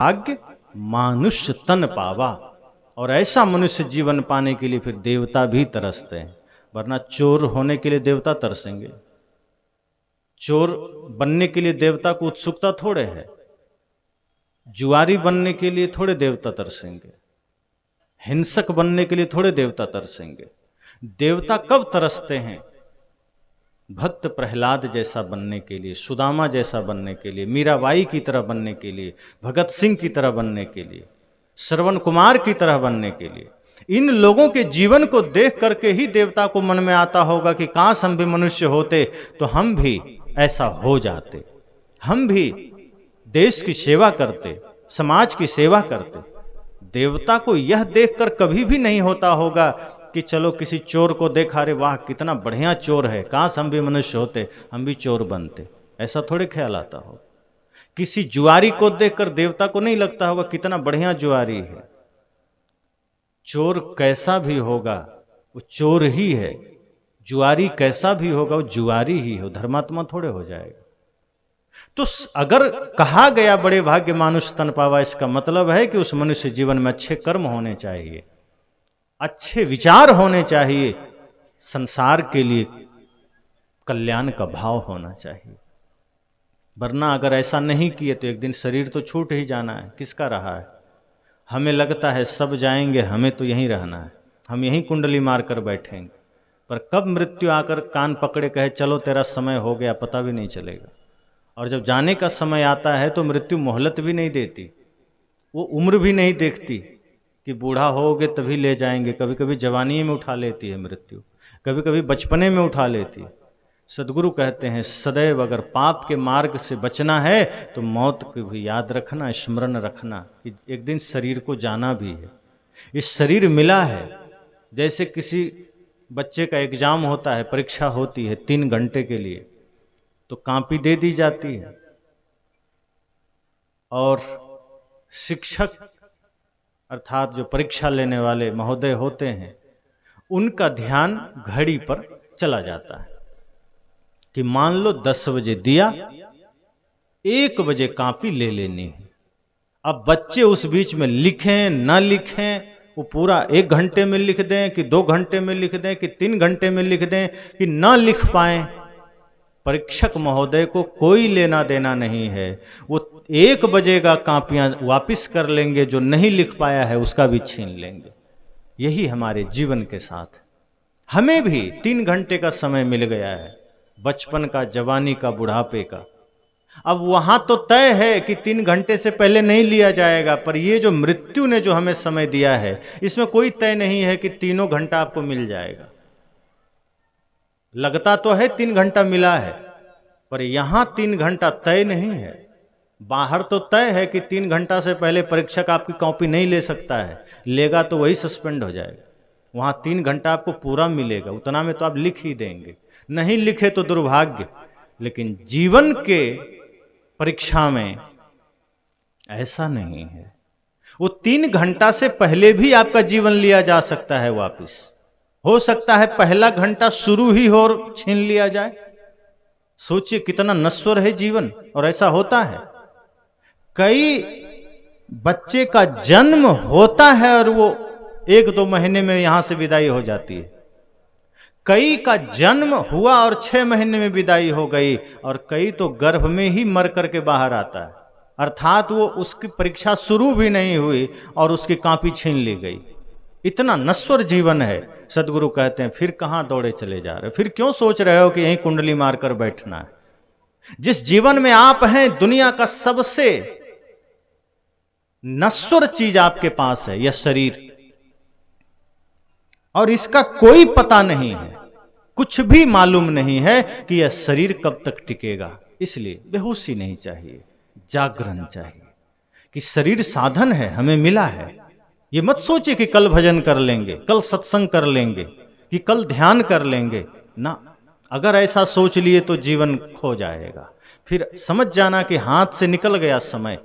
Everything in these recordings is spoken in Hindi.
भाग्य मानुष्य तन पावा। और ऐसा मनुष्य जीवन पाने के लिए फिर देवता भी तरसते हैं, वरना चोर होने के लिए देवता तरसेंगे? चोर बनने के लिए देवता को उत्सुकता थोड़े है, जुआरी बनने के लिए थोड़े देवता तरसेंगे, हिंसक बनने के लिए थोड़े देवता तरसेंगे। देवता कब तरसते हैं? भक्त प्रहलाद जैसा बनने के लिए, सुदामा जैसा बनने के लिए, मीराबाई की तरह बनने के लिए, भगत सिंह की तरह बनने के लिए, श्रवण कुमार की तरह बनने के लिए। इन लोगों के जीवन को देख करके ही देवता को मन में आता होगा कि काश हम भी मनुष्य होते तो हम भी ऐसा हो जाते, हम भी देश की सेवा करते, समाज की सेवा करते। देवता को यह देखकर कभी भी नहीं होता होगा कि चलो किसी चोर को देखा, रे वाह कितना बढ़िया चोर है, काश हम भी मनुष्य होते, हम भी चोर बनते, ऐसा थोड़े ख्याल आता हो। किसी जुआरी को देखकर देवता को नहीं लगता होगा कितना बढ़िया जुआरी है। चोर कैसा भी होगा वो चोर ही है, जुआरी कैसा भी होगा वो जुआरी ही हो, धर्मात्मा थोड़े हो जाएगा। तो अगर कहा गया बड़े भाग्य मानुष तन पावा, इसका मतलब है कि उस मनुष्य जीवन में अच्छे कर्म होने चाहिए, अच्छे विचार होने चाहिए, संसार के लिए कल्याण का भाव होना चाहिए। वरना अगर ऐसा नहीं किए तो एक दिन शरीर तो छूट ही जाना है। किसका रहा है? हमें लगता है सब जाएंगे, हमें तो यहीं रहना है, हम यहीं कुंडली मार कर बैठेंगे, पर कब मृत्यु आकर कान पकड़े कहे चलो तेरा समय हो गया, पता भी नहीं चलेगा। और जब जाने का समय आता है तो मृत्यु मोहलत भी नहीं देती, वो उम्र भी नहीं देखती कि बूढ़ा होगे तभी ले जाएंगे। कभी कभी जवानी में उठा लेती है मृत्यु, कभी कभी बचपने में उठा लेती है। सदगुरु कहते हैं सदैव अगर पाप के मार्ग से बचना है तो मौत को भी याद रखना, स्मरण रखना कि एक दिन शरीर को जाना भी है। इस शरीर मिला है, जैसे किसी बच्चे का एग्जाम होता है, परीक्षा होती है 3 घंटे के लिए, तो कॉपी दे दी जाती है और शिक्षक अर्थात जो परीक्षा लेने वाले महोदय होते हैं उनका ध्यान घड़ी पर चला जाता है कि मान लो 10 बजे दिया, 1 बजे कॉपी ले लेनी है। अब बच्चे उस बीच में लिखें ना लिखें, वो पूरा 1 घंटे में लिख दें कि 2 घंटे में लिख दें कि 3 घंटे में लिख दें कि ना लिख पाएं, परीक्षक महोदय को कोई लेना देना नहीं है। वो 1 बजे का कॉपियां वापिस कर लेंगे, जो नहीं लिख पाया है उसका भी छीन लेंगे। यही हमारे जीवन के साथ हमें भी 3 घंटे का समय मिल गया है, बचपन का, जवानी का, बुढ़ापे का। अब वहां तो तय है कि 3 घंटे से पहले नहीं लिया जाएगा, पर ये जो मृत्यु ने जो हमें समय दिया है इसमें कोई तय नहीं है कि 3 घंटा आपको मिल जाएगा। लगता तो है 3 घंटा मिला है, पर यहां 3 घंटा तय नहीं है। बाहर तो तय है कि 3 घंटा से पहले परीक्षक आपकी कॉपी नहीं ले सकता है, लेगा तो वही सस्पेंड हो जाएगा। वहां 3 घंटा आपको पूरा मिलेगा, उतना में तो आप लिख ही देंगे, नहीं लिखे तो दुर्भाग्य। लेकिन जीवन के परीक्षा में ऐसा नहीं है। वो 3 घंटा से पहले भी आपका जीवन लिया जा सकता है वापिस। हो सकता है पहला घंटा शुरू ही हो और छीन लिया जाए। सोचिए कितना नश्वर है जीवन, और ऐसा होता है। कई बच्चे का जन्म होता है और वो 1-2 महीने में यहां से विदाई हो जाती है। कई का जन्म हुआ और 6 महीने में विदाई हो गई, और कई तो गर्भ में ही मर करके बाहर आता है, अर्थात वो उसकी परीक्षा शुरू भी नहीं हुई और उसकी कॉपी छीन ली गई। इतना नश्वर जीवन है। सदगुरु कहते हैं फिर कहां दौड़े चले जा रहे हो, फिर क्यों सोच रहे हो कि यहीं कुंडली मारकर बैठना है। जिस जीवन में आप हैं, दुनिया का सबसे नश्वर चीज आपके पास है, यह शरीर, और इसका कोई पता नहीं है, कुछ भी मालूम नहीं है कि यह शरीर कब तक टिकेगा। इसलिए बेहोशी नहीं चाहिए, जागरण चाहिए कि शरीर साधन है, हमें मिला है। ये मत सोचिए कि कल भजन कर लेंगे, कल सत्संग कर लेंगे, कि कल ध्यान कर लेंगे ना। अगर ऐसा सोच लिए तो जीवन खो जाएगा। फिर समझ जाना कि हाथ से निकल गया समय।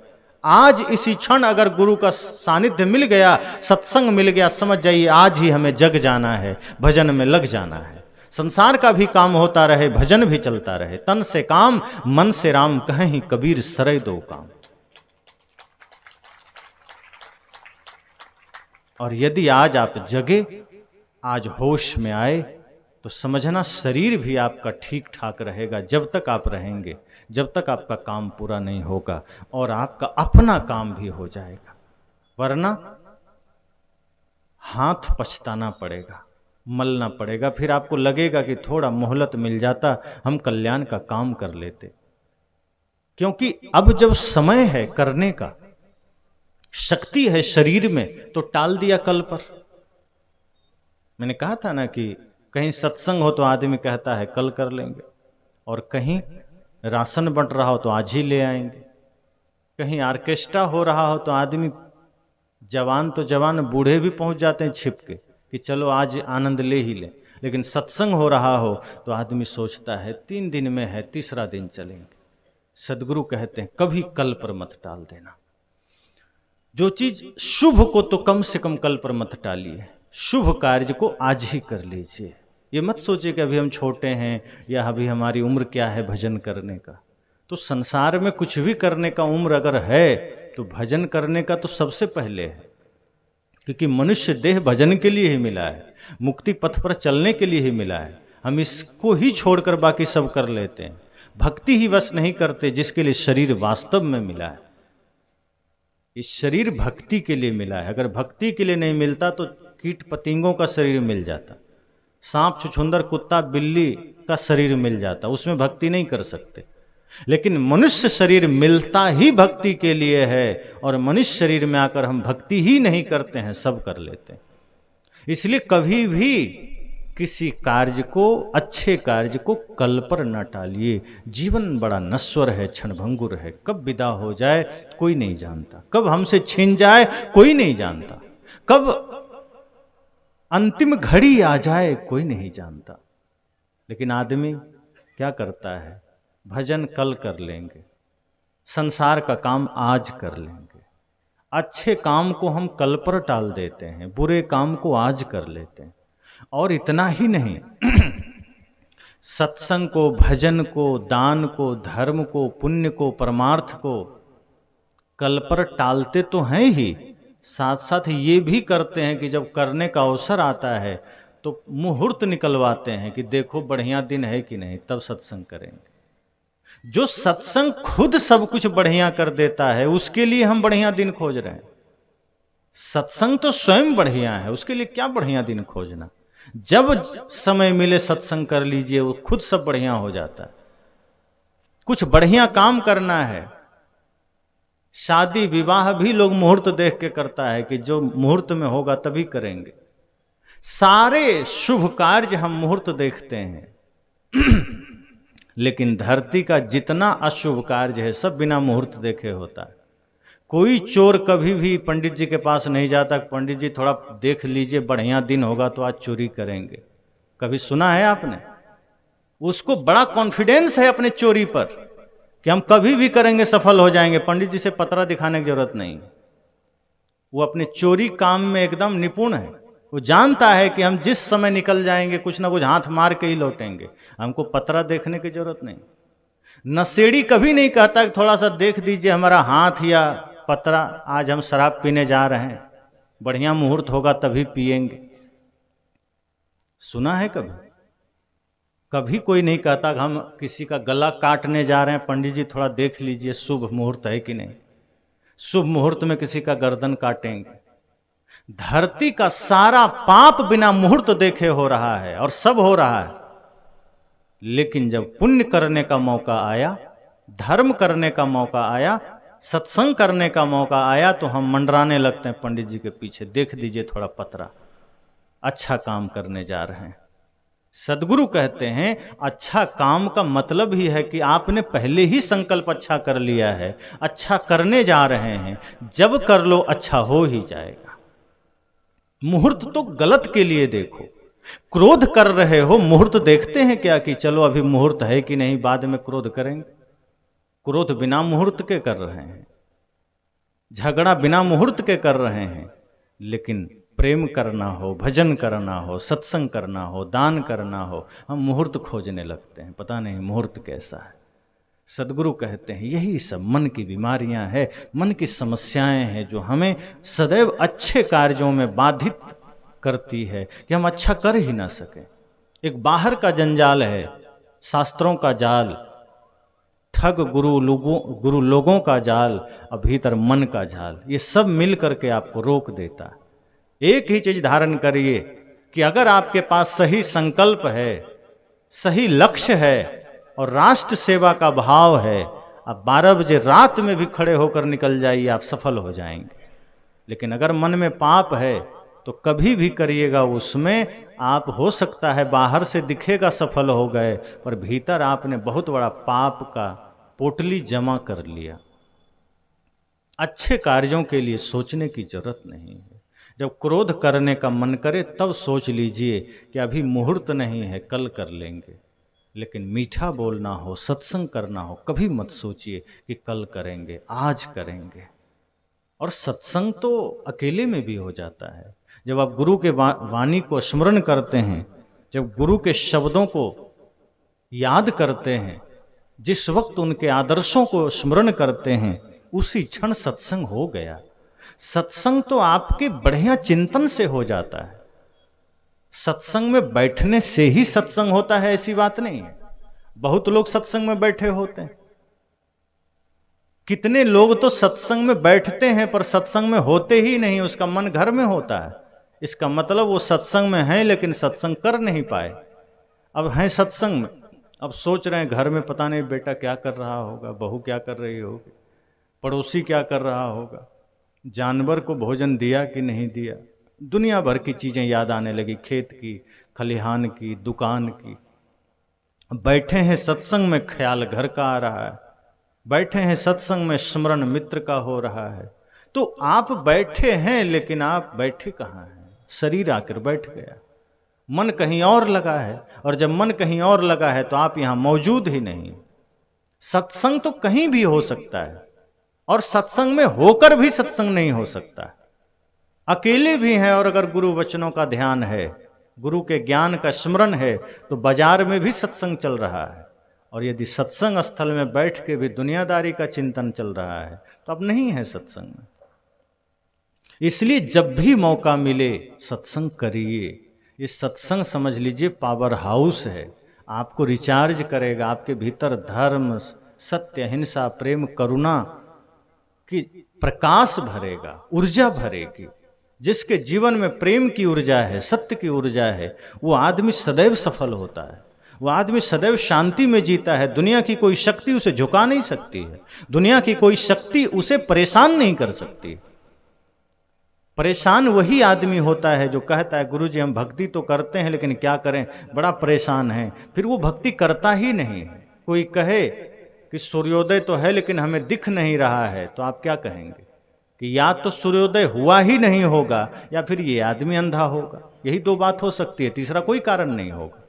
आज इसी क्षण अगर गुरु का सानिध्य मिल गया, सत्संग मिल गया, समझ जाइए आज ही हमें जग जाना है, भजन में लग जाना है। संसार का भी काम होता रहे, भजन भी चलता रहे। तन से काम, मन से राम, कहें कबीर सरय दो काम। और यदि आज आप जगे, आज होश में आए, तो समझना शरीर भी आपका ठीक ठाक रहेगा जब तक आप रहेंगे, जब तक आपका काम पूरा नहीं होगा और आपका अपना काम भी हो जाएगा। वरना हाथ पछताना पड़ेगा, मलना पड़ेगा, फिर आपको लगेगा कि थोड़ा मोहलत मिल जाता, हम कल्याण का काम कर लेते। क्योंकि अब जब समय है करने का, शक्ति है शरीर में, तो टाल दिया कल पर। मैंने कहा था ना कि कहीं सत्संग हो तो आदमी कहता है कल कर लेंगे, और कहीं राशन बंट रहा हो तो आज ही ले आएंगे, कहीं ऑर्केस्ट्रा हो रहा हो तो आदमी जवान तो जवान, बूढ़े भी पहुंच जाते हैं छिप के कि चलो आज आनंद ले ही ले। लेकिन सत्संग हो रहा हो तो आदमी सोचता है 3 दिन में है, तीसरा दिन चलेंगे। सदगुरु कहते हैं कभी कल पर मत टाल देना। जो चीज शुभ को तो कम से कम कल पर मत टालिए, शुभ कार्य को आज ही कर लीजिए। ये मत सोचिए कि अभी हम छोटे हैं या अभी हमारी उम्र क्या है भजन करने का। तो संसार में कुछ भी करने का उम्र अगर है तो भजन करने का तो सबसे पहले है, क्योंकि मनुष्य देह भजन के लिए ही मिला है, मुक्ति पथ पर चलने के लिए ही मिला है। हम इसको ही छोड़कर बाकी सब कर लेते हैं, भक्ति ही वश नहीं करते जिसके लिए शरीर वास्तव में मिला है। इस शरीर भक्ति के लिए मिला है, अगर भक्ति के लिए नहीं मिलता तो कीट पतिंगों का शरीर मिल जाता, सांप छुछुंदर कुत्ता बिल्ली का शरीर मिल जाता, उसमें भक्ति नहीं कर सकते। लेकिन मनुष्य शरीर मिलता ही भक्ति के लिए है, और मनुष्य शरीर में आकर हम भक्ति ही नहीं करते हैं, सब कर लेते हैं। इसलिए कभी भी किसी कार्य को, अच्छे कार्य को कल पर न टालिए। जीवन बड़ा नश्वर है, क्षणभंगुर है, कब विदा हो जाए कोई नहीं जानता, कब हमसे छिन जाए कोई नहीं जानता, कब अंतिम घड़ी आ जाए कोई नहीं जानता। लेकिन आदमी क्या करता है, भजन कल कर लेंगे, संसार का काम आज कर लेंगे, अच्छे काम को हम कल पर टाल देते हैं, बुरे काम को आज कर लेते हैं। और इतना ही नहीं, सत्संग को, भजन को, दान को, धर्म को, पुण्य को, परमार्थ को कल पर टालते तो हैं ही, साथ साथ ये भी करते हैं कि जब करने का अवसर आता है तो मुहूर्त निकलवाते हैं कि देखो बढ़िया दिन है कि नहीं, तब सत्संग करेंगे। जो सत्संग खुद सब कुछ बढ़िया कर देता है उसके लिए हम बढ़िया दिन खोज रहे हैं। सत्संग तो स्वयं बढ़िया है, उसके लिए क्या बढ़िया दिन खोजना। जब समय मिले सत्संग कर लीजिए, वो खुद सब बढ़िया हो जाता है। कुछ बढ़िया काम करना है, शादी विवाह भी लोग मुहूर्त देख के करता है कि जो मुहूर्त में होगा तभी करेंगे। सारे शुभ कार्य हम मुहूर्त देखते हैं लेकिन धरती का जितना अशुभ कार्य है सब बिना मुहूर्त देखे होता है। कोई चोर कभी भी पंडित जी के पास नहीं जाता, पंडित जी थोड़ा देख लीजिए बढ़िया दिन होगा तो आज चोरी करेंगे। कभी सुना है आपने? उसको बड़ा कॉन्फिडेंस है अपने चोरी पर कि हम कभी भी करेंगे, सफल हो जाएंगे, पंडित जी से पतरा दिखाने की जरूरत नहीं। वो अपने चोरी काम में एकदम निपुण है। वो जानता है कि हम जिस समय निकल जाएंगे कुछ ना कुछ हाथ मार के ही लौटेंगे, हमको पतरा देखने की जरूरत नहीं। नशेड़ी कभी नहीं कहता कि थोड़ा सा देख दीजिए हमारा हाथ या पतरा, आज हम शराब पीने जा रहे हैं, बढ़िया मुहूर्त होगा तभी पिएंगे। सुना है कभी? कभी कोई नहीं कहता कि हम किसी का गला काटने जा रहे हैं, पंडित जी थोड़ा देख लीजिए शुभ मुहूर्त है कि नहीं। शुभ मुहूर्त में किसी का गर्दन काटेंगे। धरती का सारा पाप बिना मुहूर्त देखे हो रहा है और सब हो रहा है। लेकिन जब पुण्य करने का मौका आया, धर्म करने का मौका आया, सत्संग करने का मौका आया, तो हम मंडराने लगते हैं पंडित जी के पीछे, देख दीजिए थोड़ा पतरा, अच्छा काम करने जा रहे हैं। सदगुरु कहते हैं अच्छा काम का मतलब ही है कि आपने पहले ही संकल्प अच्छा कर लिया है, अच्छा करने जा रहे हैं, जब कर लो अच्छा हो ही जाएगा। मुहूर्त तो गलत के लिए देखो। क्रोध कर रहे हो, मुहूर्त देखते हैं क्या कि चलो अभी मुहूर्त है कि नहीं, बाद में क्रोध करेंगे। क्रोध बिना मुहूर्त के कर रहे हैं, झगड़ा बिना मुहूर्त के कर रहे हैं। लेकिन प्रेम करना हो, भजन करना हो, सत्संग करना हो, दान करना हो, हम मुहूर्त खोजने लगते हैं। पता नहीं मुहूर्त कैसा है। सदगुरु कहते हैं यही सब मन की बीमारियां हैं, मन की समस्याएं हैं जो हमें सदैव अच्छे कार्यों में बाधित करती है कि हम अच्छा कर ही ना सकें। एक बाहर का जंजाल है, शास्त्रों का जाल, ठग गुरु लोगों का जाल, और भीतर मन का जाल, ये सब मिल करके आपको रोक देता है। एक ही चीज धारण करिए कि अगर आपके पास सही संकल्प है, सही लक्ष्य है और राष्ट्र सेवा का भाव है, आप 12 बजे रात में भी खड़े होकर निकल जाइए, आप सफल हो जाएंगे। लेकिन अगर मन में पाप है तो कभी भी करिएगा, उसमें आप हो सकता है बाहर से दिखेगा सफल हो गए, पर भीतर आपने बहुत बड़ा पाप का पोटली जमा कर लिया। अच्छे कार्यों के लिए सोचने की जरूरत नहीं है। जब क्रोध करने का मन करे तब सोच लीजिए कि अभी मुहूर्त नहीं है, कल कर लेंगे। लेकिन मीठा बोलना हो, सत्संग करना हो, कभी मत सोचिए कि कल करेंगे, आज करेंगे। और सत्संग तो अकेले में भी हो जाता है। जब आप गुरु के वाणी को स्मरण करते हैं, जब गुरु के शब्दों को याद करते हैं, जिस वक्त उनके आदर्शों को स्मरण करते हैं, उसी क्षण सत्संग हो गया। सत्संग तो आपके बढ़िया चिंतन से हो जाता है। सत्संग में बैठने से ही सत्संग होता है ऐसी बात नहीं है। बहुत लोग सत्संग में बैठे होते हैं, कितने लोग तो सत्संग में बैठते हैं पर सत्संग में होते ही नहीं, उसका मन घर में होता है। इसका मतलब वो सत्संग में हैं लेकिन सत्संग कर नहीं पाए। अब हैं सत्संग में, अब सोच रहे हैं घर में पता नहीं बेटा क्या कर रहा होगा, बहू क्या कर रही होगी, पड़ोसी क्या कर रहा होगा, जानवर को भोजन दिया कि नहीं दिया, दुनिया भर की चीज़ें याद आने लगी, खेत की, खलिहान की, दुकान की। बैठे हैं सत्संग में, ख्याल घर का आ रहा है। बैठे हैं सत्संग में, स्मरण मित्र का हो रहा है। तो आप बैठे हैं लेकिन आप बैठे कहाँ हैं? शरीर आकर बैठ गया, मन कहीं और लगा है। और जब मन कहीं और लगा है तो आप यहां मौजूद ही नहीं। सत्संग तो कहीं भी हो सकता है और सत्संग में होकर भी सत्संग नहीं हो सकता। अकेले भी हैं और अगर गुरु वचनों का ध्यान है, गुरु के ज्ञान का स्मरण है, तो बाजार में भी सत्संग चल रहा है। और यदि सत्संग स्थल में बैठ के भी दुनियादारी का चिंतन चल रहा है तो अब नहीं है सत्संग में। इसलिए जब भी मौका मिले सत्संग करिए। इस सत्संग समझ लीजिए पावर हाउस है, आपको रिचार्ज करेगा, आपके भीतर धर्म, सत्य, अहिंसा, प्रेम, करुणा की प्रकाश भरेगा, ऊर्जा भरेगी। जिसके जीवन में प्रेम की ऊर्जा है, सत्य की ऊर्जा है, वो आदमी सदैव सफल होता है, वो आदमी सदैव शांति में जीता है। दुनिया की कोई शक्ति उसे झुका नहीं सकती है, दुनिया की कोई शक्ति उसे परेशान नहीं कर सकती। परेशान वही आदमी होता है जो कहता है गुरुजी हम भक्ति तो करते हैं लेकिन क्या करें, बड़ा परेशान है, फिर वो भक्ति करता ही नहीं है। कोई कहे कि सूर्योदय तो है लेकिन हमें दिख नहीं रहा है, तो आप क्या कहेंगे कि या तो सूर्योदय हुआ ही नहीं होगा या फिर ये आदमी अंधा होगा। यही दो बात हो सकती है, तीसरा कोई कारण नहीं होगा।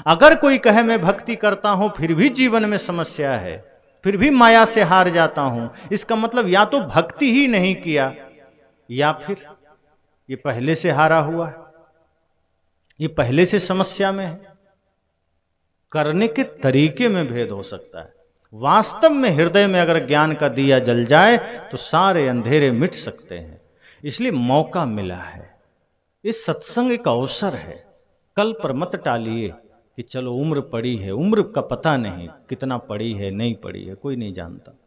अगर कोई कहे मैं भक्ति करता हूं फिर भी जीवन में समस्या है, फिर भी माया से हार जाता हूं, इसका मतलब या तो भक्ति ही नहीं किया या फिर ये पहले से हारा हुआ है, ये पहले से समस्या में है। करने के तरीके में भेद हो सकता है। वास्तव में हृदय में अगर ज्ञान का दिया जल जाए तो सारे अंधेरे मिट सकते हैं। इसलिए मौका मिला है, इस सत्संग एक अवसर है। कल पर मत टालिए कि चलो उम्र पड़ी है, उम्र का पता नहीं कितना पड़ी है नहीं पड़ी है, कोई नहीं जानता।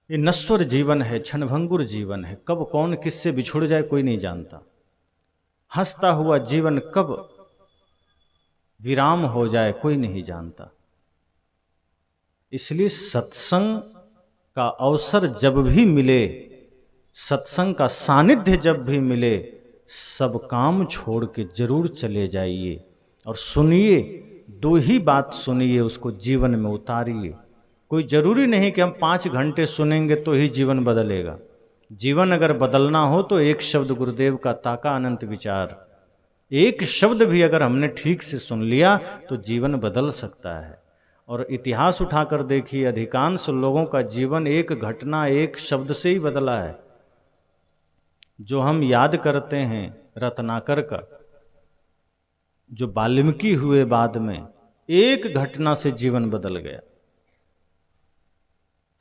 ये नश्वर जीवन है, क्षणभंगुर जीवन है, कब कौन किससे बिछुड़ जाए कोई नहीं जानता। हंसता हुआ जीवन कब विराम हो जाए कोई नहीं जानता। इसलिए सत्संग का अवसर जब भी मिले, सत्संग का सानिध्य जब भी मिले, सब काम छोड़ के जरूर चले जाइए और सुनिए। दो ही बात सुनिए, उसको जीवन में उतारिए। कोई जरूरी नहीं कि हम 5 घंटे सुनेंगे तो ही जीवन बदलेगा। जीवन अगर बदलना हो तो एक शब्द गुरुदेव का ताका अनंत विचार, एक शब्द भी अगर हमने ठीक से सुन लिया तो जीवन बदल सकता है। और इतिहास उठाकर देखिए, अधिकांश लोगों का जीवन एक घटना, एक शब्द से ही बदला है। जो हम याद करते हैं रत्नाकर का, जो वाल्मीकि हुए बाद में, एक घटना से जीवन बदल गया।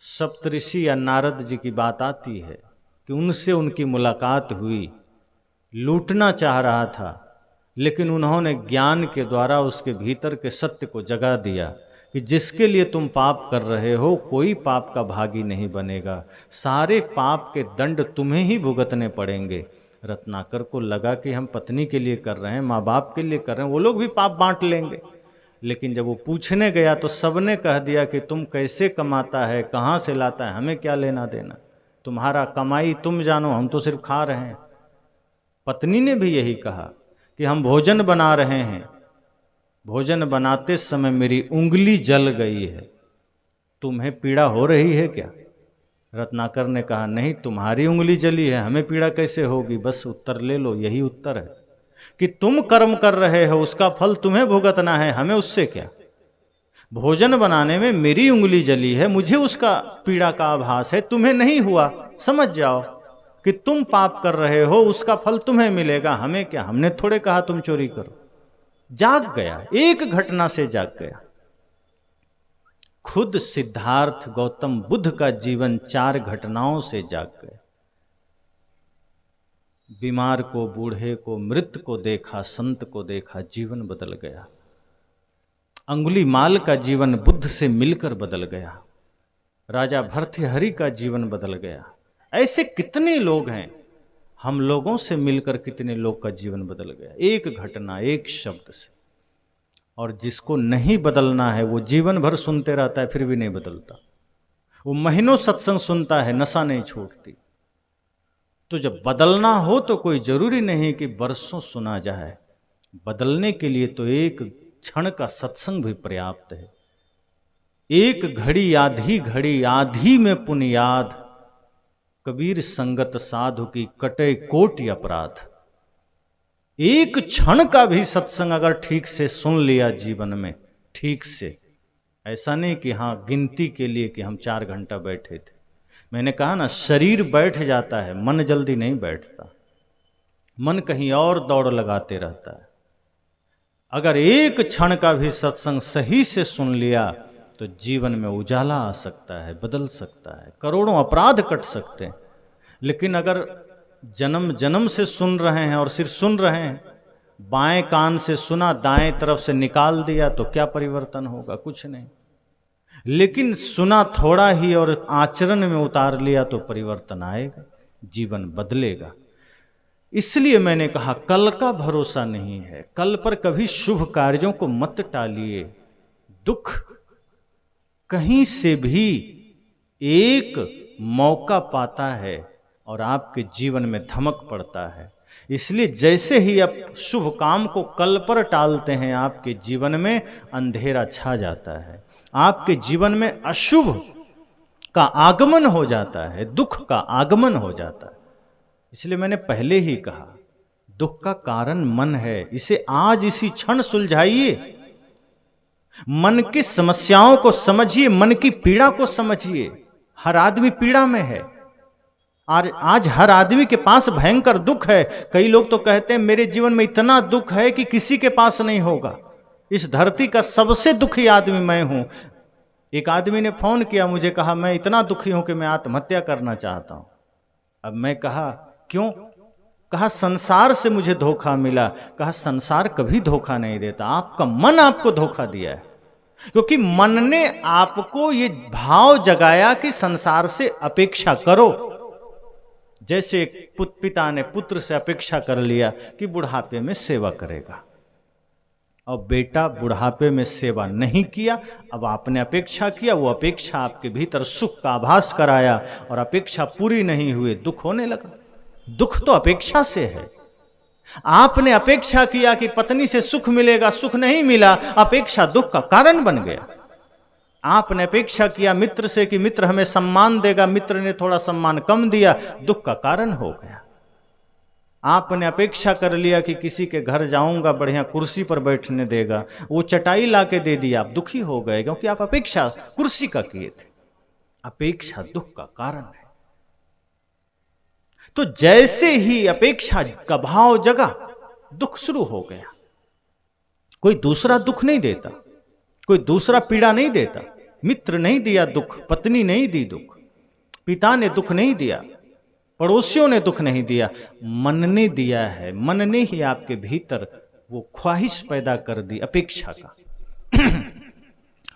सप्तऋषि या नारद जी की बात आती है कि उनसे उनकी मुलाकात हुई, लूटना चाह रहा था, लेकिन उन्होंने ज्ञान के द्वारा उसके भीतर के सत्य को जगा दिया कि जिसके लिए तुम पाप कर रहे हो कोई पाप का भागी नहीं बनेगा, सारे पाप के दंड तुम्हें ही भुगतने पड़ेंगे। रत्नाकर को लगा कि हम पत्नी के लिए कर रहे हैं, माँ बाप के लिए कर रहे हैं, वो लोग भी पाप बांट लेंगे। लेकिन जब वो पूछने गया तो सबने कह दिया कि तुम कैसे कमाता है, कहाँ से लाता है, हमें क्या लेना देना, तुम्हारा कमाई तुम जानो, हम तो सिर्फ खा रहे हैं। पत्नी ने भी यही कहा कि हम भोजन बना रहे हैं, भोजन बनाते समय मेरी उंगली जल गई है, तुम्हें पीड़ा हो रही है क्या? रत्नाकर ने कहा नहीं, तुम्हारी उंगली जली है, हमें पीड़ा कैसे होगी, बस उत्तर ले लो, यही उत्तर है कि तुम कर्म कर रहे हो, उसका फल तुम्हें भुगतना है, हमें उससे क्या। भोजन बनाने में मेरी उंगली जली है, मुझे उसका पीड़ा का आभास है, तुम्हें नहीं हुआ, समझ जाओ कि तुम पाप कर रहे हो, उसका फल तुम्हें मिलेगा, हमें क्या, हमने थोड़े कहा तुम चोरी करो। जाग गया, एक घटना से जाग गया। खुद सिद्धार्थ गौतम बुद्ध का जीवन 4 घटनाओं से जाग गया। बीमार को, बूढ़े को, मृत को देखा, संत को देखा, जीवन बदल गया। अंगुलीमाल का जीवन बुद्ध से मिलकर बदल गया। राजा भर्तृहरि का जीवन बदल गया। ऐसे कितने लोग हैं, हम लोगों से मिलकर कितने लोग का जीवन बदल गया, एक घटना, एक शब्द से। और जिसको नहीं बदलना है वो जीवन भर सुनते रहता है, फिर भी नहीं बदलता। वो महीनों सत्संग सुनता है, नशा नहीं छूटती। तो जब बदलना हो तो कोई जरूरी नहीं कि बरसों सुना जाए, बदलने के लिए तो एक क्षण का सत्संग भी पर्याप्त है। एक घड़ी आधी घड़ी, आधी में पुण्य याद, कबीर संगत साधु की कटे कोटि अपराध। एक क्षण का भी सत्संग अगर ठीक से सुन लिया जीवन में, ठीक से, ऐसा नहीं कि हाँ गिनती के लिए कि हम 4 घंटा बैठे थे। मैंने कहा ना, शरीर बैठ जाता है, मन जल्दी नहीं बैठता, मन कहीं और दौड़ लगाते रहता है। अगर एक क्षण का भी सत्संग सही से सुन लिया तो जीवन में उजाला आ सकता है, बदल सकता है, करोड़ों अपराध कट सकते हैं। लेकिन अगर जन्म जन्म से सुन रहे हैं और सिर्फ सुन रहे हैं, बाएं कान से सुना, दाएं तरफ से निकाल दिया, तो क्या परिवर्तन होगा? कुछ नहीं। लेकिन सुना थोड़ा ही और आचरण में उतार लिया तो परिवर्तन आएगा, जीवन बदलेगा। इसलिए मैंने कहा कल का भरोसा नहीं है, कल पर कभी शुभ कार्यों को मत टालिए। दुख कहीं से भी एक मौका पाता है और आपके जीवन में धमक पड़ता है। इसलिए जैसे ही आप शुभ काम को कल पर टालते हैं, आपके जीवन में अंधेरा छा जाता है, आपके जीवन में अशुभ का आगमन हो जाता है, दुख का आगमन हो जाता है। इसलिए मैंने पहले ही कहा, दुख का कारण मन है, इसे आज इसी क्षण सुलझाइए। मन की समस्याओं को समझिए, मन की पीड़ा को समझिए। हर आदमी पीड़ा में है और आज हर आदमी के पास भयंकर दुख है। कई लोग तो कहते हैं मेरे जीवन में इतना दुख है कि किसी के पास नहीं होगा, इस धरती का सबसे दुखी आदमी मैं हूं। एक आदमी ने फोन किया मुझे, कहा मैं इतना दुखी हूं कि मैं आत्महत्या करना चाहता हूं। अब मैं कहा क्यों? कहा संसार से मुझे धोखा मिला। कहा संसार कभी धोखा नहीं देता, आपका मन आपको धोखा दिया है, क्योंकि मन ने आपको ये भाव जगाया कि संसार से अपेक्षा करो। जैसे पिता ने पुत्र से अपेक्षा कर लिया कि बुढ़ापे में सेवा करेगा, और बेटा बुढ़ापे में सेवा नहीं किया, अब आपने अपेक्षा किया, वो अपेक्षा आपके भीतर सुख का आभास कराया और अपेक्षा पूरी नहीं हुई, दुख होने लगा। दुख तो अपेक्षा से है। आपने अपेक्षा किया कि पत्नी से सुख मिलेगा, सुख नहीं मिला, अपेक्षा दुख का कारण बन गया। आपने अपेक्षा किया मित्र से कि मित्र हमें सम्मान देगा, मित्र ने थोड़ा सम्मान कम दिया, दुख का कारण हो गया। आपने अपेक्षा कर लिया कि किसी के घर जाऊंगा, बढ़िया कुर्सी पर बैठने देगा, वो चटाई लाके दे दिया, आप दुखी हो गए, क्योंकि आप अपेक्षा कुर्सी का किए थे। अपेक्षा दुख का कारण है। तो जैसे ही अपेक्षा का भाव जगा, दुख शुरू हो गया। कोई दूसरा दुख नहीं देता, कोई दूसरा पीड़ा नहीं देता, मित्र नहीं दिया दुख, पत्नी नहीं दी दुख, पिता ने दुख नहीं दिया, पड़ोसियों ने दुख नहीं दिया, मन ने दिया है। मन ने ही आपके भीतर वो ख्वाहिश पैदा कर दी अपेक्षा का।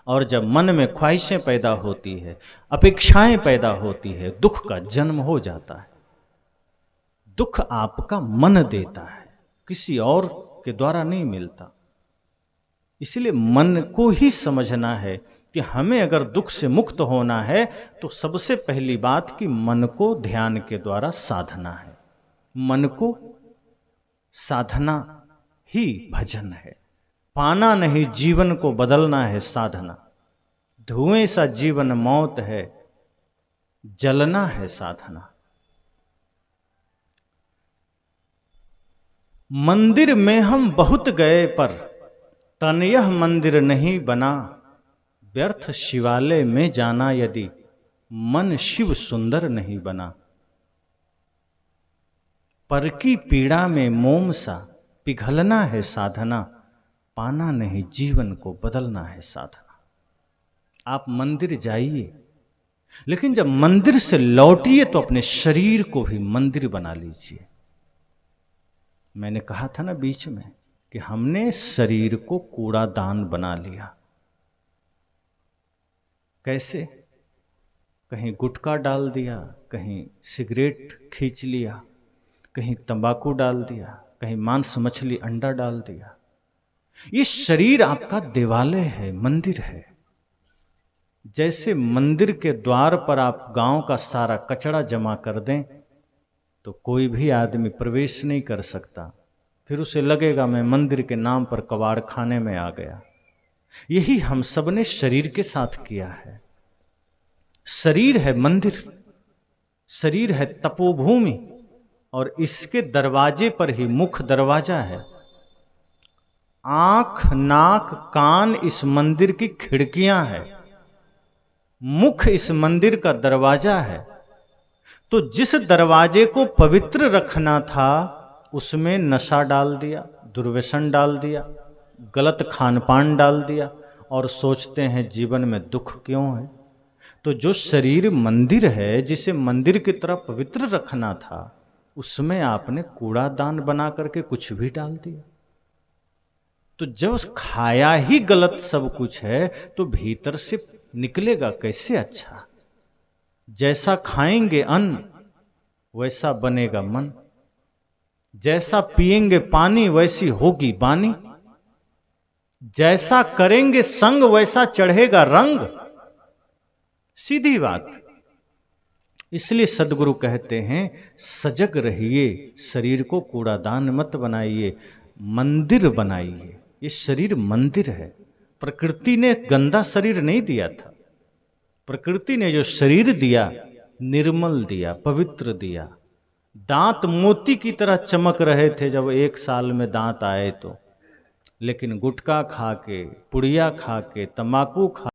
और जब मन में ख्वाहिशें पैदा होती है, अपेक्षाएं पैदा होती है, दुख का जन्म हो जाता है। दुख आपका मन देता है, किसी और के द्वारा नहीं मिलता। इसलिए मन को ही समझना है कि हमें अगर दुख से मुक्त होना है तो सबसे पहली बात कि मन को ध्यान के द्वारा साधना है। मन को साधना ही भजन है। पाना नहीं, जीवन को बदलना है साधना। धुएं सा जीवन मौत है, जलना है साधना। मंदिर में हम बहुत गए पर तन यह मंदिर नहीं बना। व्यर्थ शिवालय में जाना यदि मन शिव सुंदर नहीं बना। पर की पीड़ा में मोम सा पिघलना है साधना। पाना नहीं, जीवन को बदलना है साधना। आप मंदिर जाइए, लेकिन जब मंदिर से लौटिए तो अपने शरीर को भी मंदिर बना लीजिए। मैंने कहा था ना बीच में कि हमने शरीर को कूड़ादान बना लिया। कैसे? कहीं गुटखा डाल दिया, कहीं सिगरेट खींच लिया, कहीं तंबाकू डाल दिया, कहीं मांस मछली अंडा डाल दिया। ये शरीर आपका देवालय है, मंदिर है। जैसे मंदिर के द्वार पर आप गांव का सारा कचरा जमा कर दें तो कोई भी आदमी प्रवेश नहीं कर सकता, फिर उसे लगेगा मैं मंदिर के नाम पर कबाड़ खाने में आ गया। यही हम सब ने शरीर के साथ किया है। शरीर है मंदिर, शरीर है तपोभूमि, और इसके दरवाजे पर ही मुख्य दरवाजा है। आंख, नाक, कान इस मंदिर की खिड़कियां हैं, मुख इस मंदिर का दरवाजा है। तो जिस दरवाजे को पवित्र रखना था उसमें नशा डाल दिया, दुर्व्यसन डाल दिया, गलत खान पान डाल दिया, और सोचते हैं जीवन में दुख क्यों है। तो जो शरीर मंदिर है, जिसे मंदिर की तरह पवित्र रखना था, उसमें आपने कूड़ादान बना करके कुछ भी डाल दिया। तो जब खाया ही गलत सब कुछ है तो भीतर से निकलेगा कैसे अच्छा। जैसा खाएंगे अन्न वैसा बनेगा मन, जैसा पिएंगे पानी वैसी होगी बानी, जैसा करेंगे संग वैसा चढ़ेगा रंग। सीधी बात। इसलिए सदगुरु कहते हैं सजग रहिए, शरीर को कूड़ादान मत बनाइए, मंदिर बनाइए। ये शरीर मंदिर है। प्रकृति ने गंदा शरीर नहीं दिया था। प्रकृति ने जो शरीर दिया निर्मल दिया, पवित्र दिया। दांत मोती की तरह चमक रहे थे जब 1 साल में दांत आए तो, लेकिन गुटखा खा के, पुड़िया खा के, तंबाकू खा